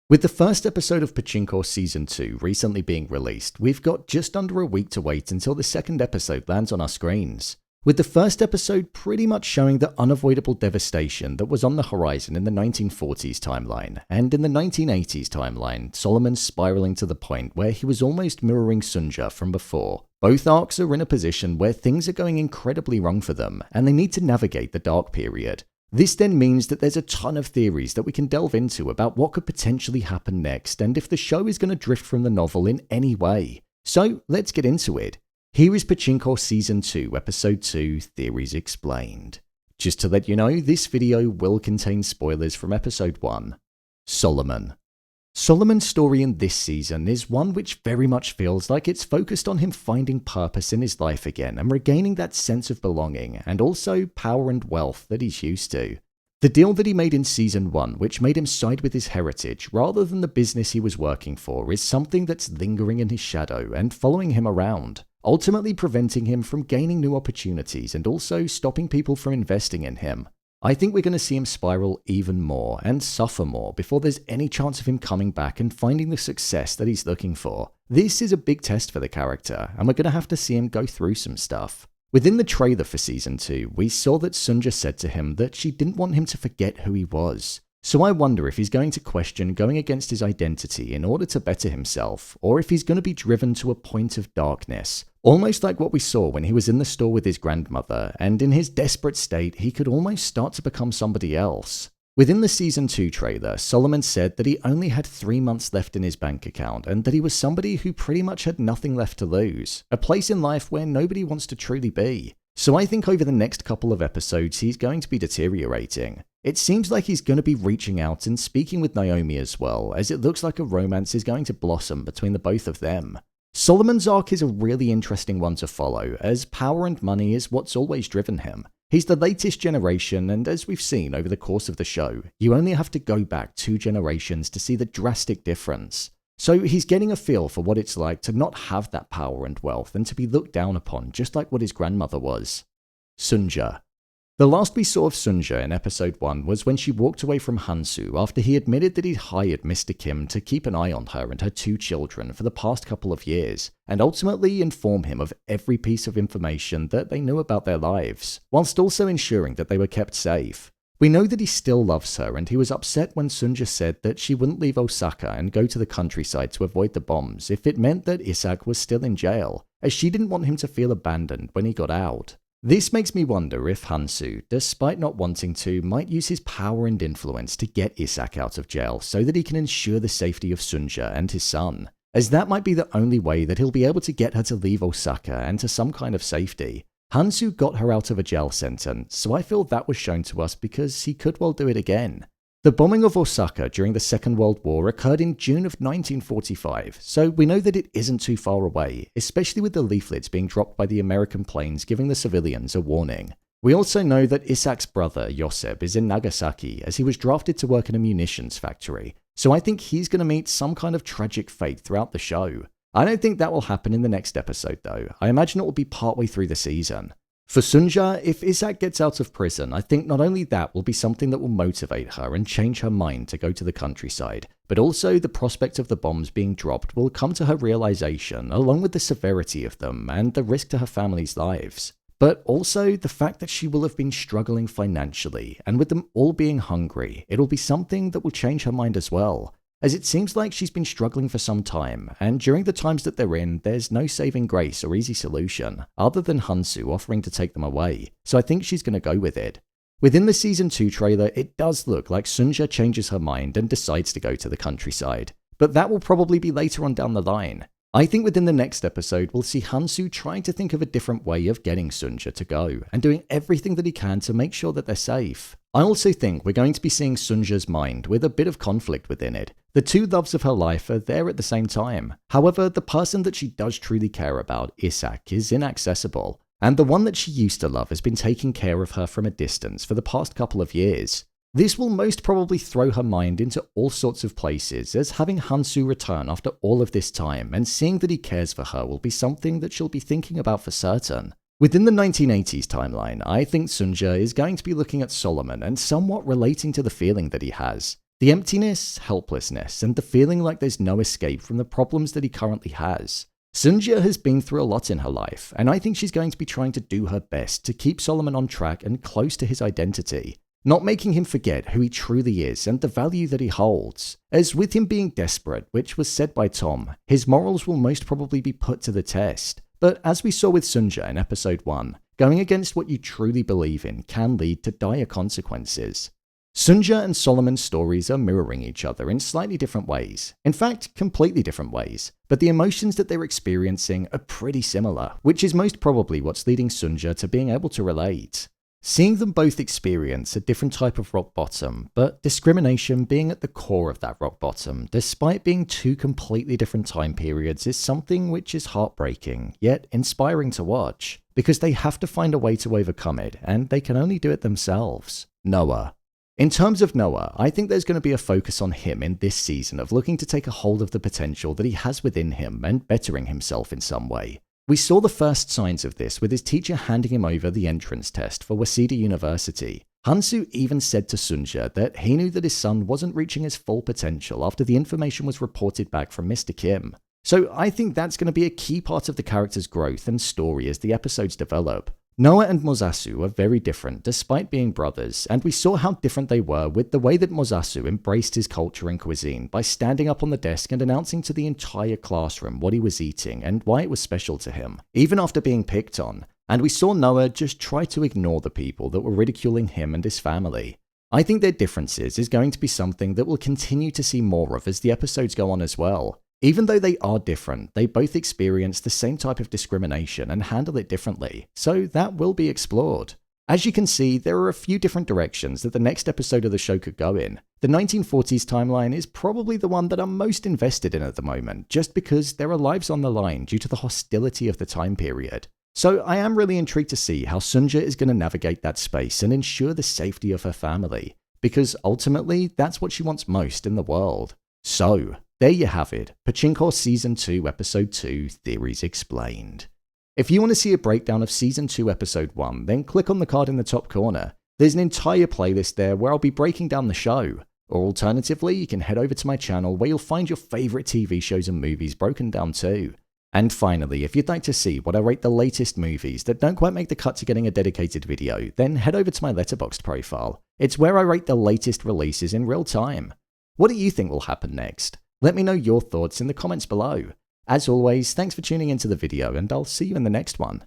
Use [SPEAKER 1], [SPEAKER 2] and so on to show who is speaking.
[SPEAKER 1] With the first episode of Pachinko Season 2 recently being released, we've got just under a week to wait until the second episode lands on our screens. With the first episode pretty much showing the unavoidable devastation that was on the horizon in the 1940s timeline, and in the 1980s timeline, Solomon spiraling to the point where he was almost mirroring Sunja from before. Both arcs are in a position where things are going incredibly wrong for them, and they need to navigate the dark period. This then means that there's a ton of theories that we can delve into about what could potentially happen next and if the show is going to drift from the novel in any way. So let's get into it. Here is Pachinko Season 2, Episode 2, Theories Explained. Just to let you know, this video will contain spoilers from Episode 1. Solomon. Solomon's story in this season is one which very much feels like it's focused on him finding purpose in his life again and regaining that sense of belonging and also power and wealth that he's used to. The deal that he made in Season 1, which made him side with his heritage rather than the business he was working for, is something that's lingering in his shadow and following him around, ultimately preventing him from gaining new opportunities and also stopping people from investing in him. I think we're going to see him spiral even more and suffer more before there's any chance of him coming back and finding the success that he's looking for. This is a big test for the character, and we're going to have to see him go through some stuff. Within the trailer for Season 2, we saw that Sunja said to him that she didn't want him to forget who he was. So I wonder if he's going to question going against his identity in order to better himself, or if he's going to be driven to a point of darkness. Almost like what we saw when he was in the store with his grandmother, and in his desperate state, he could almost start to become somebody else. Within the Season 2 trailer, Solomon said that he only had 3 months left in his bank account, and that he was somebody who pretty much had nothing left to lose, a place in life where nobody wants to truly be. So I think over the next couple of episodes, he's going to be deteriorating. It seems like he's going to be reaching out and speaking with Naomi as well, as it looks like a romance is going to blossom between the both of them. Solomon's arc is a really interesting one to follow, as power and money is what's always driven him. He's the latest generation, and as we've seen over the course of the show, you only have to go back 2 generations to see the drastic difference. So he's getting a feel for what it's like to not have that power and wealth and to be looked down upon, just like what his grandmother was. Sunja. The last we saw of Sunja in Episode 1 was when she walked away from Hansu after he admitted that he'd hired Mr. Kim to keep an eye on her and her 2 children for the past couple of years, and ultimately inform him of every piece of information that they knew about their lives, whilst also ensuring that they were kept safe. We know that he still loves her, and he was upset when Sunja said that she wouldn't leave Osaka and go to the countryside to avoid the bombs if it meant that Isak was still in jail, as she didn't want him to feel abandoned when he got out. This makes me wonder if Hansu, despite not wanting to, might use his power and influence to get Isak out of jail so that he can ensure the safety of Sunja and his son, as that might be the only way that he'll be able to get her to leave Osaka and to some kind of safety. Hansu got her out of a jail sentence, so I feel that was shown to us because he could well do it again. The bombing of Osaka during the Second World War occurred in June of 1945, so we know that it isn't too far away, especially with the leaflets being dropped by the American planes giving the civilians a warning. We also know that Isak's brother, Josep, is in Nagasaki as he was drafted to work in a munitions factory, so I think he's going to meet some kind of tragic fate throughout the show. I don't think that will happen in the next episode though. I imagine it will be partway through the season. For Sunja, if Isak gets out of prison, I think not only that will be something that will motivate her and change her mind to go to the countryside, but also the prospect of the bombs being dropped will come to her realization, along with the severity of them and the risk to her family's lives. But also the fact that she will have been struggling financially, and with them all being hungry, it'll be something that will change her mind as well. As it seems like she's been struggling for some time, and during the times that they're in, there's no saving grace or easy solution, other than Hansu offering to take them away, so I think she's going to go with it. Within the Season 2 trailer, it does look like Sunja changes her mind and decides to go to the countryside, but that will probably be later on down the line. I think within the next episode, we'll see Hansu trying to think of a different way of getting Sunja to go, and doing everything that he can to make sure that they're safe. I also think we're going to be seeing Sunja's mind with a bit of conflict within it. The 2 loves of her life are there at the same time. However, the person that she does truly care about, Isak, is inaccessible, and the one that she used to love has been taking care of her from a distance for the past couple of years. This will most probably throw her mind into all sorts of places, as having Hansu return after all of this time and seeing that he cares for her will be something that she'll be thinking about for certain. Within the 1980s timeline, I think Sunja is going to be looking at Solomon and somewhat relating to the feeling that he has. The emptiness, helplessness, and the feeling like there's no escape from the problems that he currently has. Sunja has been through a lot in her life, and I think she's going to be trying to do her best to keep Solomon on track and close to his identity, not making him forget who he truly is and the value that he holds. As with him being desperate, which was said by Tom, his morals will most probably be put to the test. But as we saw with Sunja in episode 1, going against what you truly believe in can lead to dire consequences. Sunja and Solomon's stories are mirroring each other in slightly different ways. In fact, completely different ways. But the emotions that they're experiencing are pretty similar, which is most probably what's leading Sunja to being able to relate. Seeing them both experience a different type of rock bottom, but discrimination being at the core of that rock bottom, despite being two completely different time periods, is something which is heartbreaking, yet inspiring to watch, because they have to find a way to overcome it, and they can only do it themselves. Noah. In terms of Noah, I think there's going to be a focus on him in this season of looking to take a hold of the potential that he has within him and bettering himself in some way. We saw the first signs of this with his teacher handing him over the entrance test for Waseda University. Hansu even said to Sunja that he knew that his son wasn't reaching his full potential after the information was reported back from Mr. Kim. So I think that's going to be a key part of the character's growth and story as the episodes develop. Noah and Mozasu are very different despite being brothers, and we saw how different they were with the way that Mozasu embraced his culture and cuisine by standing up on the desk and announcing to the entire classroom what he was eating and why it was special to him, even after being picked on. And we saw Noah just try to ignore the people that were ridiculing him and his family. I think their differences is going to be something that we'll continue to see more of as the episodes go on as well. Even though they are different, they both experience the same type of discrimination and handle it differently, so that will be explored. As you can see, there are a few different directions that the next episode of the show could go in. The 1940s timeline is probably the one that I'm most invested in at the moment, just because there are lives on the line due to the hostility of the time period. So I am really intrigued to see how Sunja is going to navigate that space and ensure the safety of her family, because ultimately that's what she wants most in the world. So, there you have it, Pachinko Season 2 Episode 2 Theories Explained. If you want to see a breakdown of Season 2 Episode 1, then click on the card in the top corner. There's an entire playlist there where I'll be breaking down the show. Or alternatively, you can head over to my channel where you'll find your favourite TV shows and movies broken down too. And finally, if you'd like to see what I rate the latest movies that don't quite make the cut to getting a dedicated video, then head over to my Letterboxd profile. It's where I rate the latest releases in real time. What do you think will happen next? Let me know your thoughts in the comments below. As always, thanks for tuning into the video, and I'll see you in the next one.